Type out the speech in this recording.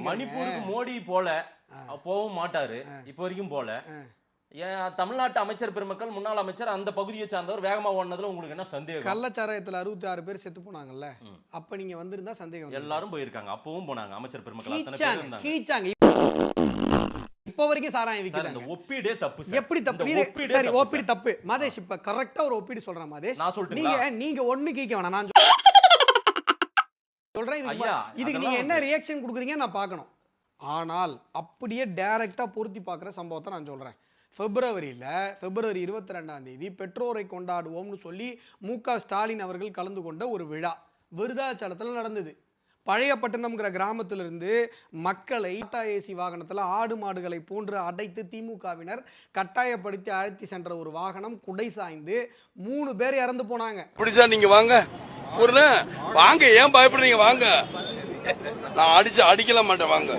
மணிப்பூருக்கு மோடி போகவும் மாட்டாரு, இப்போ வரைக்கும் போல. தமிழ்நாட்டு அமைச்சர் பெருமக்கள், முன்னாள் அமைச்சர், அந்த பகுதியை சார்ந்தவர் வேகமா ஓடுனதுல உங்களுக்கு என்ன சந்தேகம்? கள்ளச்சாராயத்துல 66 பேர் செத்து போனாங்கல்ல, அப்ப நீங்க வந்திருந்தா சந்தேகம். எல்லாரும் போயிருக்காங்க, அப்பவும் போனாங்க அமைச்சர் பெருமக்கள் அத்தனை பேர் இருந்தாங்க. கீச்சாங்க. இப்போ வரைக்கும் சாராயம் விக்கிறாங்க. இந்த ஒப்பீடே தப்பு சார். எப்படி தப்பு? சரி, ஒப்பீடு தப்பு. மாதேஷ் இப்ப கரெக்ட்டா ஒரு ஒப்பீடு சொல்றேன் மாதேஷ். நான் சொல்றேன். நீங்க ஒண்ணு கீக்க வேணாம், நான் சொல்றேன். இதுக்கு நீங்க என்ன ரியாக்ஷன் கொடுக்குறீங்க நான் பார்க்கணும். ஆனால் அப்படியே டைரக்டா பொருத்தி பார்க்குற சம்பவத்தை நான் சொல்றேன். பிப்ரவரி 22 பெற்றோரை கொண்டாடுவோம்னு சொல்லி மு.க. ஸ்டாலின் அவர்கள் கலந்து கொண்ட ஒரு விழா விருதாச்சலத்தில் நடந்தது. பழையப்பட்டினம்ங்கிற கிராமத்திலிருந்து மக்களை டாடா ஏசி வாகனத்தில் ஆடு மாடுகளை போன்று அடைத்து திமுகவினர் கட்டாயப்படுத்தி அழைத்து சென்ற ஒரு வாகனம் குடை சாய்ந்து 3 பேர் இறந்து போனாங்க. பிடிச்சா நீங்க வாங்க, வாங்க, ஏன் பயப்படுறீங்க? வாங்க, நான் அடிக்கலாம் மாட்டேன், வாங்க.